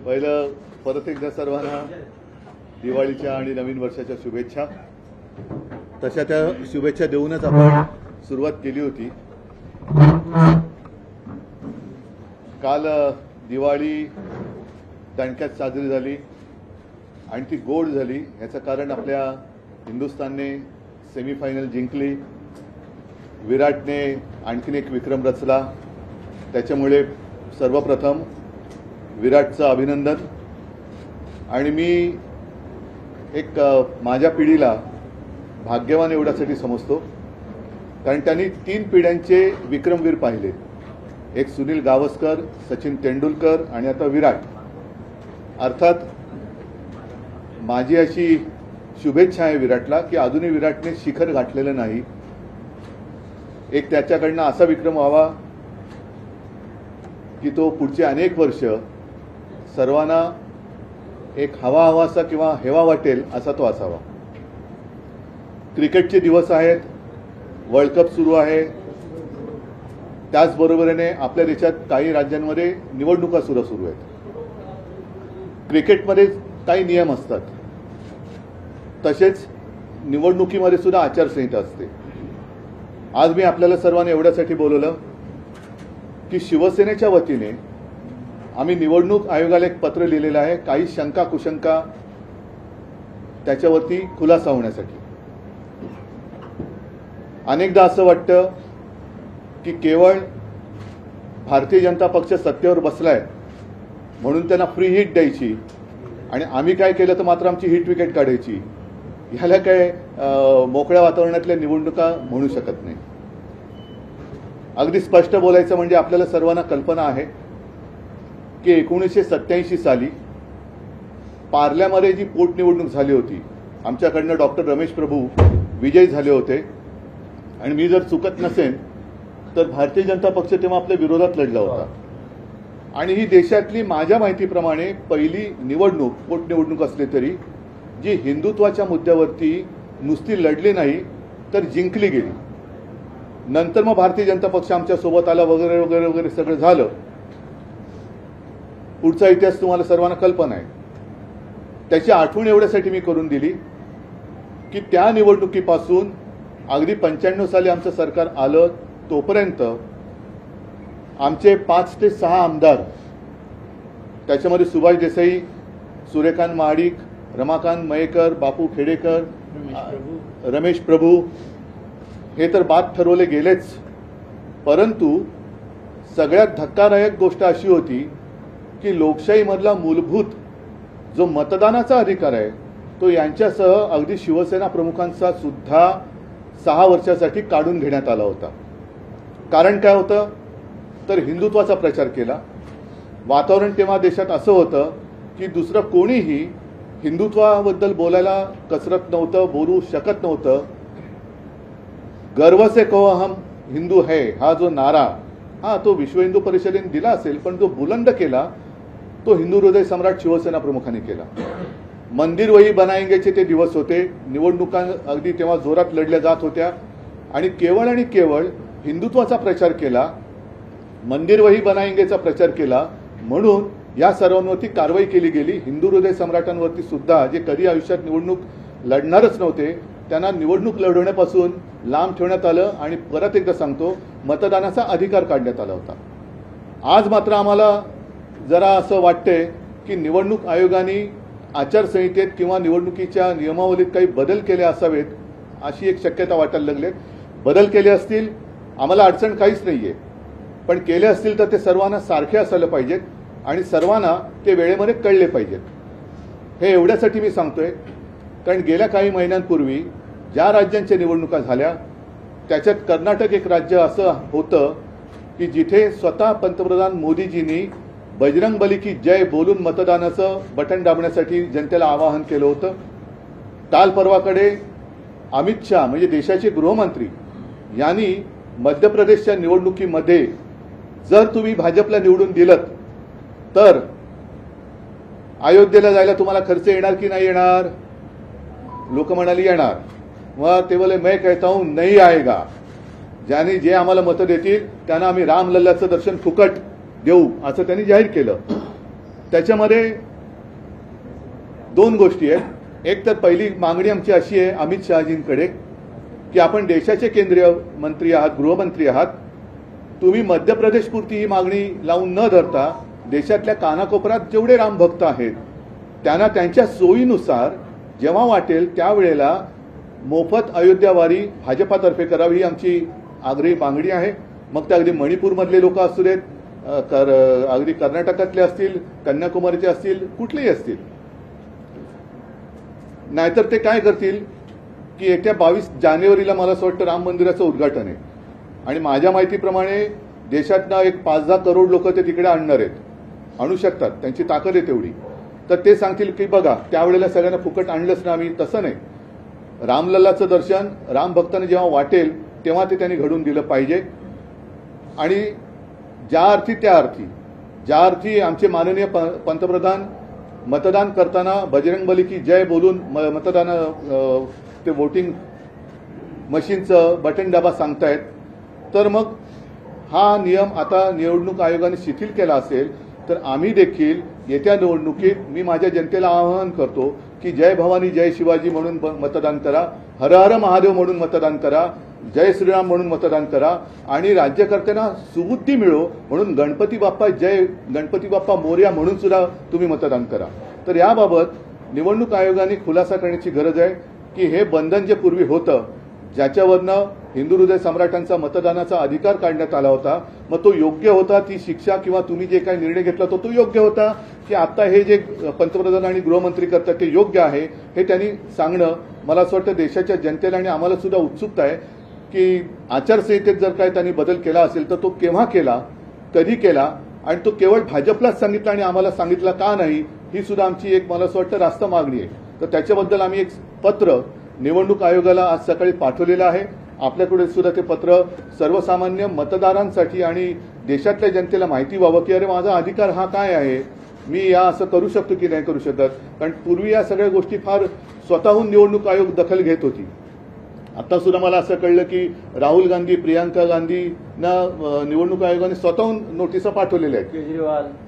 पहिलं परत एकदा सर्वांना दिवाळीच्या आणि नवीन वर्षाच्या शुभेच्छा. तशा त्या शुभेच्छा देऊनच आपण सुरुवात केली होती. काल दिवाळी दणक्यात साजरी झाली आणि ती गोड झाली. याचं कारण आपल्या हिंदुस्थानने सेमीफायनल जिंकली, विराटने आणखीन एक विक्रम रचला. त्याच्यामुळे सर्वप्रथम विराटचं अभिनंदन. आणि मी एक माझ्या पिढीला भाग्यवान एवढ्यासाठी समजतो कारण त्यांनी 3 पिढ्यांचे विक्रमवीर पाहिले. एक सुनील गावस्कर, सचिन तेंडुलकर आणि आता विराट. अर्थात माझी अशी शुभेच्छा आहे विराटला की अजूनही विराटने शिखर गाठलेलं नाही. एक त्याच्याकडनं असा विक्रम व्हावा की तो पुढचे अनेक वर्ष सर्वांना एक हवासा किंवा हेवा वाटेल असा तो असावा. क्रिकेटचे दिवस आहेत, वर्ल्ड कप सुरू आहे. त्याचबरोबरीने आपल्या देशात काही राज्यांमध्ये निवडणुका सुरू आहेत. क्रिकेटमध्ये काही नियम असतात, तसेच निवडणुकीमध्ये सुद्धा आचारसंहिता असते. आज मी आपल्याला सर्वांना एवढ्यासाठी बोलवलं की शिवसेनेच्या वतीने आम्ही निवडणूक आयोगाला एक पत्र लिहिलेलं आहे काही शंका कुशंका त्याच्यावरती खुलासा होण्यासाठी. अनेकदा असं वाटतं की केवळ भारतीय जनता पक्ष सत्तेवर बसलाय म्हणून त्यांना फ्री हिट द्यायची आणि आम्ही काय केलं तर मात्र आमची हिट विकेट काढायची. ह्याला काय मोकळ्या वातावरणातल्या निवडणुका म्हणू शकत नाही. अगदी स्पष्ट बोलायचं म्हणजे आपल्याला सर्वांना कल्पना आहे की 1987 साली पार्ल्यामध्ये जी पोटनिवडणूक झाली होती, आमच्याकडनं डॉक्टर रमेश प्रभू विजयी झाले होते आणि मी जर चुकत नसेन तर भारतीय जनता पक्ष तेव्हा आपल्या विरोधात लढला होता. आणि ही देशातली माझ्या माहितीप्रमाणे पहिली निवडणूक, पोटनिवडणूक असली तरी जी हिंदुत्वाच्या मुद्द्यावरती नुसती लढली नाही तर जिंकली गेली. नंतर मग भारतीय जनता पक्ष आमच्या सोबत आला वगैरे वगैरे वगैरे सगळं झालं. पुढचा इतिहास तुम्हाला सर्वांना कल्पना आहे. त्याची आठवण एवढ्यासाठी मी करून दिली की त्या निवडणुकीपासून अगदी 95 साली आमचं सरकार आलं तोपर्यंत आमचे 5 ते 6 आमदार, त्याच्यामध्ये सुभाष देसाई, सूर्यकांत महाडिक, रमाकांत मयेकर, बापू खेडेकर, रमेश प्रभू हे तर बाद ठरवले गेलेच. परंतु सगळ्यात धक्कादायक गोष्ट अशी होती की लोकशाहीमधला मूलभूत जो मतदानाचा अधिकार आहे तो यांच्यासह अगदी शिवसेना प्रमुखांचा सुद्धा 6 वर्षासाठी काढून घेण्यात आला होता. कारण काय होतं तर हिंदुत्वाचा प्रचार केला. वातावरण तेव्हा देशात असं होतं की दुसरं कोणीही हिंदुत्वाबद्दल बोलायला कसरत नव्हतं, बोलू शकत नव्हतं. गर्व से कहो हम हिंदू है हा जो नारा, हा तो विश्व हिंदू परिषदेने दिला असेल पण जो बुलंद केला तो हिंदू हृदय सम्राट शिवसेना प्रमुखांनी केला. मंदिर वही बनाएंगेचे ते दिवस होते. निवडणुका अगदी तेव्हा जोरात लढल्या जात होत्या आणि केवळ हिंदुत्वाचा प्रचार केला, मंदिर वही बनाएंगेचा प्रचार केला म्हणून या सर्वांवरती कारवाई केली गेली. हिंदू हृदय सम्राटांवरती सुद्धा जे कधी आयुष्यात निवडणूक लढणारच नव्हते त्यांना निवडणूक लढवण्यापासून लांब ठेवण्यात आलं आणि परत एकदा सांगतो मतदानाचा अधिकार काढण्यात आला होता. आज मात्र आम्हाला जरा असं वाटतंय की निवडणूक आयोगाने आचारसंहितेत किंवा निवडणुकीच्या नियमावलीत काही बदल केले असावेत अशी एक शक्यता वाटायला लागली. बदल केले असतील आम्हाला अडचण काहीच नाहीये, पण केले असतील तर ते सर्वांना सारखे असायला पाहिजेत आणि सर्वांना ते वेळेमध्ये कळले पाहिजेत. हे एवढ्यासाठी मी सांगतोय कारण गेल्या काही महिन्यांपूर्वी ज्या राज्यांच्या निवडणुका झाल्या त्याच्यात कर्नाटक एक राज्य असं होतं की जिथे स्वतः पंतप्रधान मोदीजींनी बजरंगबली की जय बोलून मतदानाचं बटन दाबण्यासाठी जनतेला आवाहन केलं होतं. काल परवाकडे अमित शाह म्हणजे देशाचे गृहमंत्री यांनी मध्य प्रदेशच्या निवडणुकीमध्ये जर तुम्ही भाजपला निवडून दिलं तर अयोध्येला जायला तुम्हाला खर्च येणार की नाही येणार? लोक म्हणाली येणार. मग ते बोले मैं कहता हूं नहीं आएगा. ज्यांनी जे आम्हाला मतं देतील त्यांना आम्ही रामलल्लाचं दर्शन फुकट देऊ असं त्यांनी जाहीर केलं. त्याच्यामध्ये दोन गोष्टी आहेत. एक तर पहिली मागणी आमची अशी आहे अमित शहाजींकडे की आपण देशाचे केंद्रीय मंत्री आहात, गृहमंत्री आहात, तुम्ही मध्य प्रदेशपुरती ही मागणी लावून न धरता देशातल्या कानाकोपऱ्यात जेवढे रामभक्त आहेत त्यांना त्यांच्या सोयीनुसार जेव्हा वाटेल त्यावेळेला मोफत अयोध्यावारी भाजपातर्फे करावी ही आमची आग्रही मागणी आहे. मग त्या अगदी मणिपूरमधले लोक असू देत, अगदी कर्नाटकातले असतील, कन्याकुमारीचे असतील, कुठलेही असतील. नाहीतर ते काय करतील की येत्या 22 जानेवारीला मला असं वाटतं राम मंदिराचं उद्घाटन आहे आणि माझ्या माहितीप्रमाणे देशातनं एक 5-10 करोड लोक ते तिकडे आणणार आहेत, आणू शकतात, त्यांची ताकद आहे तेवढी. तर ते सांगतील की बघा त्यावेळेला सगळ्यांना फुकट आणलंच ना आम्ही. तसं नाही, रामलल्लाचं दर्शन राम भक्तांना जेव्हा वाटेल तेव्हा ते त्यांनी घडून दिलं पाहिजे. आणि ज्या अर्थी आमचे माननीय पंतप्रधान मतदान करताना बजरंगबली की जय बोलून मतदान ते वोटिंग मशीनचं बटन दाबा सांगतायत, तर मग हा नियम आता निवडणूक आयोगाने शिथिल केला असेल तर आम्ही देखील येत्या निवडणुकीत मी माझ्या जनतेला आवाहन करतो की जय भवानी जय शिवाजी म्हणून मतदान करा, हर हर महादेव म्हणून मतदान करा, जय श्रीराम म्हणून मतदान करा आणि राज्यकर्त्यांना सुबुद्धी मिळो म्हणून गणपती बाप्पा जय, गणपती बाप्पा मोरया म्हणून सुद्धा तुम्ही मतदान करा. तर याबाबत निवडणूक आयोगाने खुलासा करण्याची गरज आहे की हे बंधन जे पूर्वी होतं ज्याच्यावरनं हिंदू हृदय सम्राटांचा मतदानाचा अधिकार काढण्यात आला होता, मग तो योग्य होता, ती शिक्षा किंवा तुम्ही जे काही निर्णय घेतला तो योग्य होता की आता हे जे पंतप्रधान आणि गृहमंत्री करतात ते योग्य आहे हे त्यांनी सांगणं मला असं वाटतं देशाच्या जनतेला आणि आम्हाला सुद्धा उत्सुकता आहे की आचारसंहितेत जर काय त्यांनी बदल केला असेल तर तो केव्हा केला, कधी केला आणि तो केवळ भाजपलाच सांगितला आणि आम्हाला सांगितला का नाही, ही सुद्धा आमची एक मला असं वाटतं रास्त मागणी आहे. तर त्याच्याबद्दल आम्ही एक पत्र निवडणूक आयोगाला आज सकाळी पाठवलेलं आहे. आपल्याकडे सुद्धा ते पत्र सर्वसामान्य मतदारांसाठी आणि देशातल्या जनतेला माहिती व्हावं की अरे माझा अधिकार हा काय आहे, मी या असं करू शकतो की नाही करू शकत. कारण पूर्वी या सगळ्या गोष्टी फार स्वतःहून निवडणूक आयोग दखल घेत होती. आता सुद्धा मला असं कळलं की राहुल गांधी, प्रियांका गांधींना निवडणूक आयोगाने स्वतःहून नोटिसा पाठवलेल्या आहेत.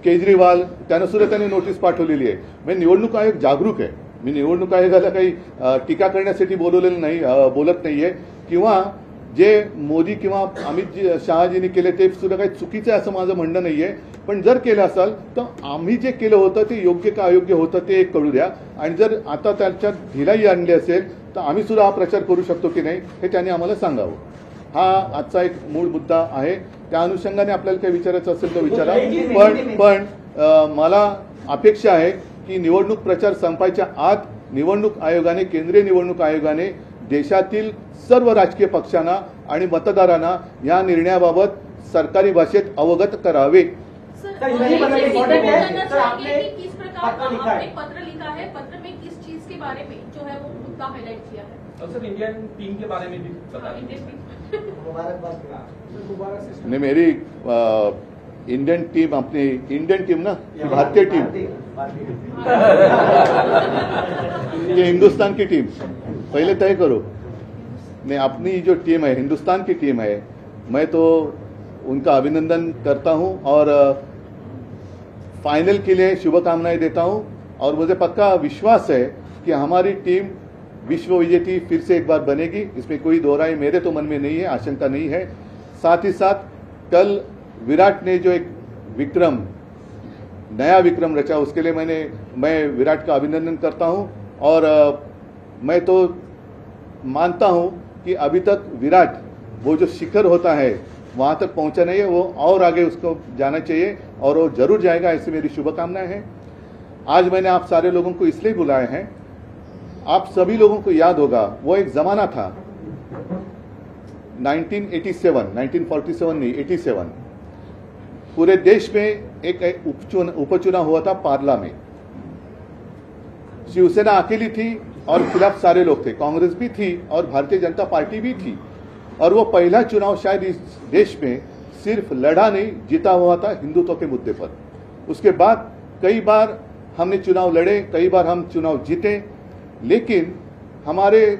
केजरीवाल त्यांना सुद्धा त्यांनी नोटीस पाठवलेली आहे. म्हणजे निवडणूक आयोग जागरूक आहे. मी निवडणूक आयोगाला काही टीका करण्यासाठी बोलवलेलं नाही, बोलत नाहीये किंवा जे मोदी किंवा अमित शहाजींनी केले ते सुद्धा काही चुकीचं आहे असं माझं म्हणणं नाहीये. पण जर केलं असाल तर आम्ही जे केलं होतं ते योग्य का अयोग्य होतं ते कळू द्या. आणि जर आता त्याच्यात ढिलाई आणली असेल तर आम्ही सुद्धा हा प्रचार करू शकतो की नाही हे त्यांनी आम्हाला सांगावं. हा आजचा एक मूळ मुद्दा आहे. त्या अनुषंगाने आपल्याला काही विचारायचं असेल तर विचारा. पण मला अपेक्षा आहे की निवडणूक प्रचार संपायच्या आत निवडणूक आयोगाने, केंद्रीय निवडणूक आयोगाने देशातील सर्व राजकीय पक्षांना आणि मतदारांना या निर्णयाबाबत सरकारी भाषेत अवगत करावे. पत्र लिखा है, पत्र में किस चीज के बारे में जो है वो मुद्दा हाईलाइट किया है? और सर इंडियन टीम के बारे में भी बता नहीं, मेरी इंडियन टीम, अपनी इंडियन टीम ना, भारतीय टीम, ये हिंदुस्तान की टीम पहले तय करो. नहीं, अपनी जो टीम है हिंदुस्तान की टीम है, मैं तो उनका अभिनंदन करता हूं और फाइनल के लिए शुभकामनाएं देता हूं. और मुझे पक्का विश्वास है कि हमारी टीम विश्व विजेती फिर से एक बार बनेगी, इसमें कोई दो राय मेरे तो मन में नहीं है, आशंका नहीं है. साथ ही साथ कल विराट ने जो एक विक्रम, नया विक्रम रचा, उसके लिए मैं विराट का अभिनंदन करता हूं. और मैं तो मानता हूं कि अभी तक विराट वो जो शिखर होता है वहां तक पहुंचा नहीं है, वो और आगे उसको जाना चाहिए और वो जरूर जाएगा, ऐसी मेरी शुभकामनाएं हैं. आज मैंने आप सारे लोगों को इसलिए बुलाए हैं, आप सभी लोगों को याद होगा वो एक जमाना था 1947 नहीं 87, पूरे देश में एक उपचुनाव हुआ था पार्ला में. शिवसेना अकेली थी और खिलाफ सारे लोग थे, कांग्रेस भी थी और भारतीय जनता पार्टी भी थी. और वो पहला चुनाव शायद इस देश में सिर्फ लड़ा नहीं, जीता हुआ था हिंदुत्व के मुद्दे पर. उसके बाद कई बार हमने चुनाव लड़े, कई बार हम चुनाव जीते, लेकिन हमारे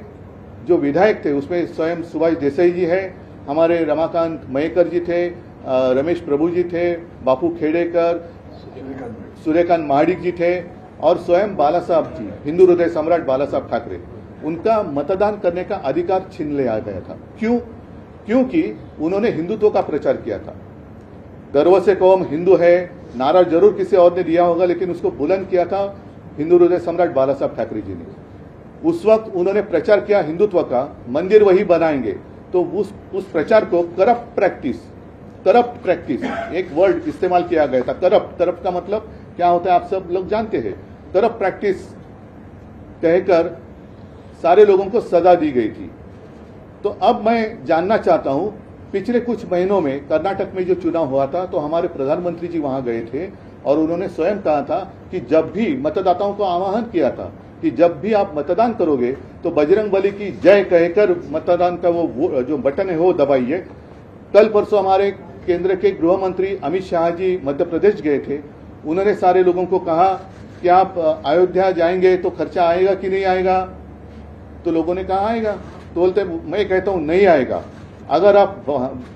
जो विधायक थे उसमें स्वयं सुभाष देसाई जी है, हमारे रमाकांत मयेकर जी थे, रमेश प्रभु जी थे, बापू खेड़ेकर, सूर्यकांत महाडिक जी थे और स्वयं बाला साहब जी, हिंदू हृदय सम्राट बाला साहब ठाकरे, उनका मतदान करने का अधिकार छीन लिया गया था। क्यों? क्योंकि उन्होंने हिंदुत्व का प्रचार किया था। गर्व से कौम हिंदू है नारा जरूर किसी और ने दिया होगा, लेकिन उसको बुलंद किया था हिंदू हृदय सम्राट बाला साहब ठाकरे जी ने। उस वक्त उन्होंने प्रचार किया हिंदुत्व का, मंदिर वही बनाएंगे। तो उस प्रचार को करप्ट प्रैक्टिस एक वर्ड इस्तेमाल किया गया था। करप्ट का मतलब क्या होता है आप सब लोग जानते हैं। करप्ट प्रैक्टिस कहकर सारे लोगों को सजा दी गई थी। तो अब मैं जानना चाहता हूं, पिछले कुछ महीनों में कर्नाटक में जो चुनाव हुआ था, तो हमारे प्रधानमंत्री जी वहां गए थे और उन्होंने स्वयं कहा था कि जब भी मतदाताओं को आह्वान किया था कि जब भी आप मतदान करोगे तो बजरंगबली की जय कहकर मतदान का वो जो बटन है वो दबाइए। कल परसों हमारे केंद्र के गृह मंत्री अमित शाह जी मध्य प्रदेश गए थे। उन्होंने सारे लोगों को कहा कि आप अयोध्या जाएंगे तो खर्चा आएगा कि नहीं आएगा? तो लोगों ने कहा आएगा। तो बोलते मैं कहता हूं नहीं आएगा। अगर आप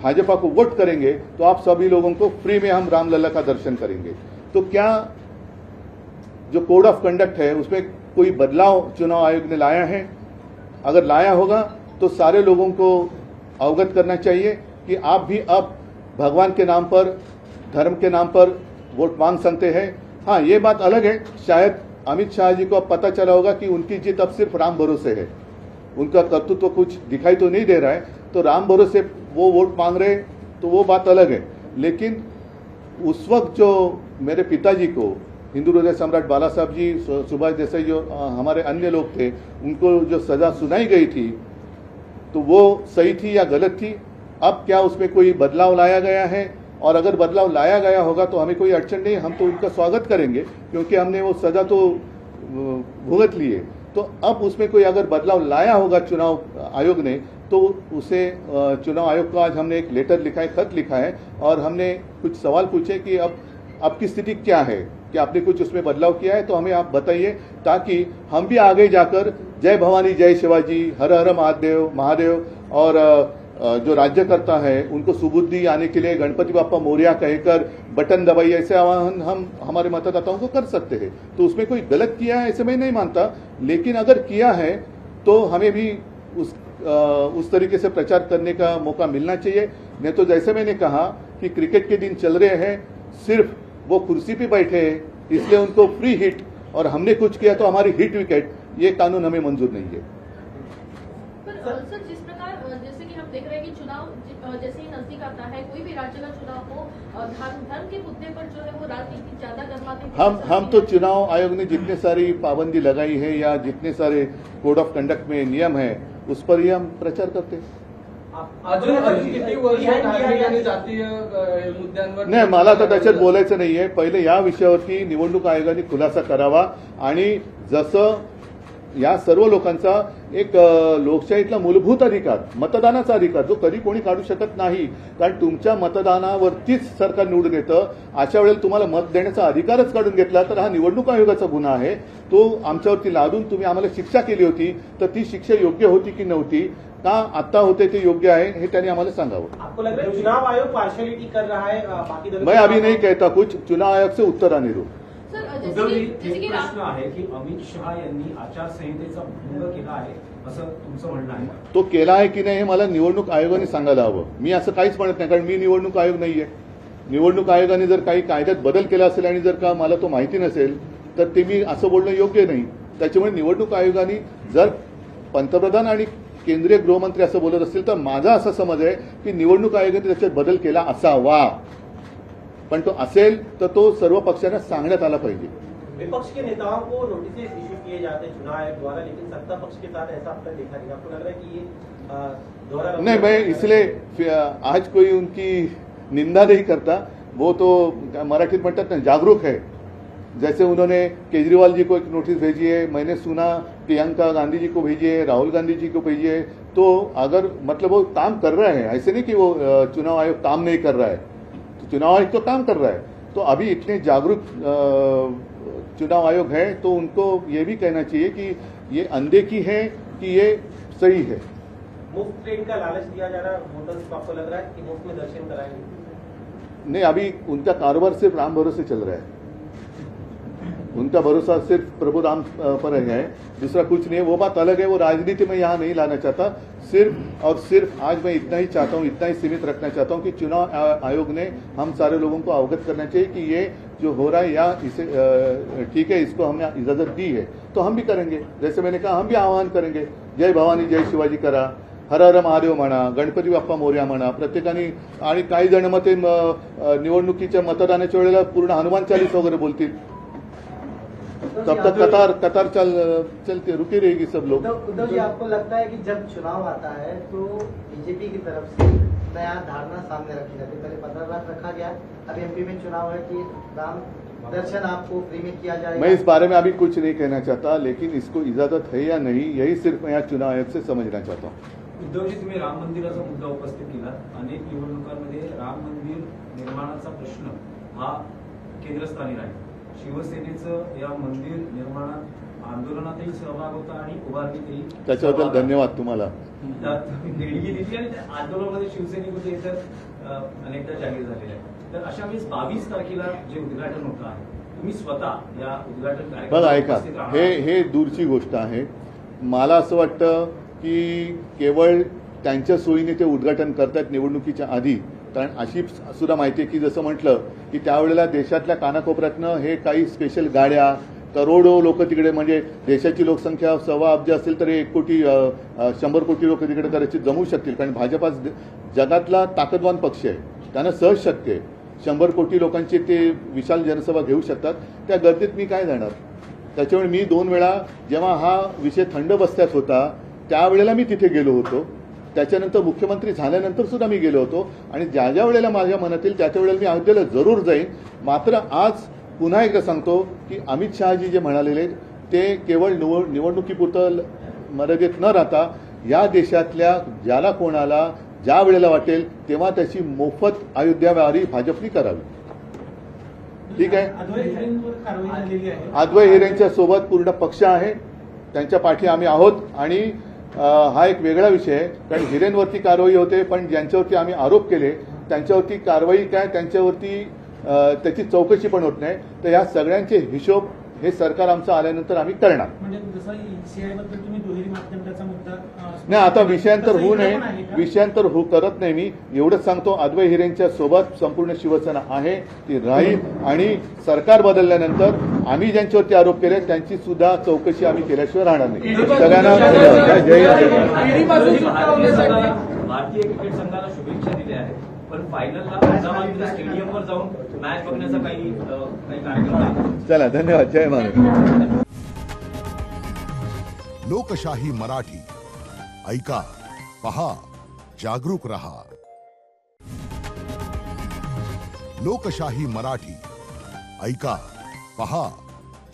भाजपा को वोट करेंगे तो आप सभी लोगों को फ्री में हम रामलला का दर्शन करेंगे। तो क्या जो कोड ऑफ कंडक्ट है उसमें कोई बदलाव चुनाव आयोग ने लाया है? अगर लाया होगा तो सारे लोगों को अवगत करना चाहिए कि आप भी अब भगवान के नाम पर, धर्म के नाम पर वोट मांग सकते हैं। हाँ, ये बात अलग है, शायद अमित शाह जी को अब पता चला होगा कि उनकी जीत अब सिर्फ राम भरोसे है, उनका कर्तृत्व कुछ दिखाई तो नहीं दे रहा है, तो राम भरोसे वो वोट मांग रहे, तो वो बात अलग है। लेकिन उस वक्त जो मेरे पिताजी को हिंदू हृदय सम्राट बाला साहब जी, सुभाष देसाई जो हमारे अन्य लोग थे, उनको जो सजा सुनाई गई थी तो वो सही थी या गलत थी? अब क्या उसमें कोई बदलाव लाया गया है? और अगर बदलाव लाया गया होगा तो हमें कोई अड़चन नहीं, हम तो उनका स्वागत करेंगे क्योंकि हमने वो सजा तो भुगत ली है। तो अब उसमें कोई अगर बदलाव लाया होगा चुनाव आयोग ने, तो उसे चुनाव आयोग को आज हमने एक लेटर लिखा है, खत लिखा है और हमने कुछ सवाल पूछे कि अब की स्थिति क्या है, कि आपने कुछ उसमें बदलाव किया है तो हमें आप बताइए, ताकि हम भी आगे जाकर जय भवानी जय शिवाजी, हर हर महादेव और जो राज्यकर्ता है उनको सुबुद्धि आने के लिए गणपति बाप्पा मोरया कहकर बटन दबाइए, ऐसे आह्वान हम हमारे मतदाताओं को कर सकते हैं। तो उसमें कोई गलत किया है ऐसे मैं नहीं मानता, लेकिन अगर किया है तो हमें भी उस तरीके से प्रचार करने का मौका मिलना चाहिए। नहीं तो जैसे मैंने कहा कि क्रिकेट के दिन चल रहे हैं, सिर्फ वो कुर्सी पे बैठे हैं इसलिए उनको फ्री हिट और हमने कुछ किया तो हमारी हिट विकेट, ये कानून हमें मंजूर नहीं है। सर, जिस प्रकार जैसे कि हम देख रहे हैं कि चुनाव जैसे ही नजदीक आता है, कोई भी राज्य का चुनाव हो, धर्म के मुद्दे पर जो है वो राजनीति ज्यादा गर्माते हैं। हम तो चुनाव आयोग ने जितने सारी पाबंदी लगाई है या जितने सारे कोड ऑफ कंडक्ट में नियम है उस पर ही हम प्रचार करते हैं। नाही, मला तर त्याच्यात बोलायचं नाहीये। पहिले या विषयावरती निवडणूक आयोगाने खुलासा करावा आणि जसं या सर्व लोकांचा एक लोकशाहीतला मूलभूत अधिकार, मतदानाचा अधिकार, जो कधी कोणी काढू शकत नाही, कारण तुमच्या मतदानावरतीच सरकार निवडून येतं, अशा वेळेला तुम्हाला मत देण्याचा अधिकारच काढून घेतला तर हा निवडणूक आयोगाचा गुन्हा आहे। तो आमच्यावरती लादून तुम्ही आम्हाला शिक्षा केली होती, तर ती शिक्षा योग्य होती की नव्हती, का आता होते ते योग्य आहे हे त्यांनी आम्हाला सांगावं। आपको लग रहा है चुनाव आयोग पार्शियलिटी कर रहा है बाकी दलों? मैं अभी नहीं कहता कुछ, चुनाव आयोग से उत्तर आने दो। सर, उद्धव जी, जैसे एक की प्रश्न आहे की अमित शहा यांनी आचारसंहितेचा भंग केला आहे असं तुमचं म्हणणं आहे? तो केला आहे की नाही हे मला निवडणूक आयोगाने सांगायला हवं। मी असं काहीच म्हणत नाही, कारण मी निवडणूक आयोग नाहीये। निवडणूक आयोगाने जर काही कायद्यात बदल केला असेल आणि जर का मला तो माहिती नसेल तर ते मी असं बोलणं योग्य नाही। त्याच्यामुळे निवडणूक आयोगाने जर पंतप्रधान आणि केंद्रीय गृहमंत्री असं बोलत असतील तर माझा असा समज आहे की निवडणूक आयोगाने त्याच्यात बदल केला असावा, पण तो असेल तर तो सर्व पक्षांना सांगण्यात आला पाहिजे। विपक्ष के नेताओं को नोटिस इश्यू किए जाते हैं चुनाव आयोग द्वारा, लेकिन सत्ता पक्ष के साथ ऐसा अब तक देखा नहीं। आपको लग रहा है कि ये दोहरा नहीं, मैं इसलिए आज कोई उनकी निंदा नहीं करता, वो तो मराठीत म्हणतात ना जागरूक है। जैसे उन्होंने केजरीवाल जी को एक नोटिस भेजी है, मैंने सुना प्रियंका गांधी जी को भेजी है, राहुल गांधी जी को भेजी है, तो अगर मतलब वो काम कर रहा है, ऐसे नहीं कि वो चुनाव आयोग काम नहीं कर रहा है, तो चुनाव आयोग तो काम कर रहा है। तो अभी इतने जागरूक चुनाव आयोग है तो उनको ये भी कहना चाहिए कि ये अनदेखी है कि ये सही है। मुफ्त ट्रेन का लालच दिया जा रहा है वोटर्स को, आपको लग रहा है कि मुफ्त में दर्शन कराएंगे? नहीं, अभी उनका कारोबार सिर्फ राम भरोसे चल रहा है। उनका भरोसा सिर्फ प्रभु राम पर है, दूसरा कुछ नहीं है। वो बात अलग है, वो राजनीति में यहाँ नहीं लाना चाहता। सिर्फ और सिर्फ आज मैं इतना ही चाहता हूँ, इतना ही सीमित रखना चाहता हूँ कि चुनाव आयोग ने हम सारे लोगों को अवगत करना चाहिए कि ये जो हो रहा है या इसे ठीक है, इसको हमने इजाजत दी है तो हम भी करेंगे। जैसे मैंने कहा, हम भी आह्वान करेंगे, जय भवानी जय शिवाजी करा, हर हर महादेव म्हणा, गणपती बाप्पा मोरया म्हणा प्रत्येकाने। आणि काही जण मग ते निवडणुकीच्या मतदानाच्या वेळेला पूर्ण हनुमान चालीस वगैरे बोलतील, तब तक कतार चलती रुकी रहेगी सब लोग। उद्धव जी, आपको लगता है कि जब चुनाव आता है तो बीजेपी की तरफ से नया धारणा सामने रखी जाती है? पहले 15 लाख रखा गया, अब एमपी में चुनाव है कि राम दर्शन आपको फ्री में किया जाएगा। मैं इस बारे में अभी कुछ नहीं कहना चाहता, लेकिन इसको इजाजत है या नहीं, यही सिर्फ मैं यहाँ चुनाव आयोग से समझना चाहता हूँ। उद्धवजी, तुम्ही राम मंदिराचा मुद्दा उपस्थित केला। अनेक निवडणुकांमध्ये राम मंदिर निर्माणाचा प्रश्न हा केंद्रस्थानी राहील। शिवसेनेचं या मंदिर निर्माणात आंदोलनातही सहभाग होता आणि उभारणीतही त्याच्याबद्दल धन्यवाद तुम्हाला। त्यात देणगी दिली आणि त्या आंदोलनामध्ये शिवसेनेमध्ये इतर अनेकदा जाहीर झालेले आहे। तर अशा वेळेस 22 तारखेला जे उद्घाटन होतं आहे, तुम्ही स्वतः या उद्घाटन बघा, कार्यक्रमात ऐका, उपस्थित राहणार? हे दूरची गोष्ट आहे। मला असं वाटतं की केवळ त्यांच्या सोयीने ते उद्घाटन करतात निवडणुकीच्या आधी। कारण अशी सुद्धा माहिती आहे की जसं म्हटलं की त्यावेळेला देशातल्या कानाकोपऱ्यातनं हे काही स्पेशल गाड्या, करोडो लोक तिकडे, म्हणजे देशाची लोकसंख्या 1.25 अब्ज असेल तर 1 कोटी 100 कोटी लोक तिकडे कदाचित जमू शकतील। कारण भाजपा जगातला ताकदवान पक्ष आहे, त्यांना सहज शक्य आहे 100 कोटी लोकांची ते विशाल जनसभा घेऊ शकतात। त्या गर्दीत मी काय जाणार? त्याच्यामुळे मी 2 वेळा जेव्हा हा विषय थंड बस्त्यात होता त्यावेळेला मी तिथे गेलो होतो, त्याच्यानंतर मुख्यमंत्री झाल्यानंतर सुद्धा मी गेलो होतो आणि ज्या ज्या वेळेला माझ्या मनात येईल त्याच्या वेळेला मी अयोध्येला जरूर जाईन। मात्र आज पुन्हा एकदा सांगतो की अमित शहाजी जे म्हणालेले ते केवळ निवडणुकीपुरतं मर्यादित न राहता या देशातल्या ज्याला कोणाला ज्या वेळेला वाटेल तेव्हा त्याची मोफत अयोध्या वारी भाजपने करावी। ठीक आहे, अद्वै हिरेंच्या सोबत पूर्ण पक्ष आहे, त्यांच्या पाठी आम्ही आहोत। आणि हा एक वेगळा विषय आहे, कारण हिरेंवरती कारवाई होते, पण ज्यांच्यावरती आम्ही आरोप केले त्यांच्यावरती कारवाई काय, त्यांच्यावरती त्याची चौकशी पण होत नाही। तर या सगळ्यांचे हिशोब हे सरकार आमचं आल्यानंतर आम्ही करणार। म्हणजे जसं ECI बद्दल तुम्ही दुहेरी मापदंडाचा मुद्दा नाही, आता विषयांतर होऊ नये, विषयांतर करत नाही। मी एवढंच सांगतो, अद्वै हिरेंच्या सोबत संपूर्ण शिवसेना आहे, ती राहील। आणि सरकार बदलल्यानंतर आम्ही ज्यांच्यावरती आरोप केले त्यांची सुद्धा चौकशी आम्ही केल्याशिवाय राहणार नाही। सगळ्यांना धन्यवाद। जय हिंद। भारतीय क्रिकेट संघाला शुभेच्छा दिल्या आहेत, पण फायनलला हैदराबाद स्टेडियमवर जाऊन मॅच बघण्याचा काही कार्यक्रम आहे? चला, धन्यवाद। जय महाराज। लोकशाही मराठी, ऐका, पहा, जागरूक रहा। लोकशाही मराठी, ऐका, पहा,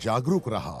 जागरूक रहा।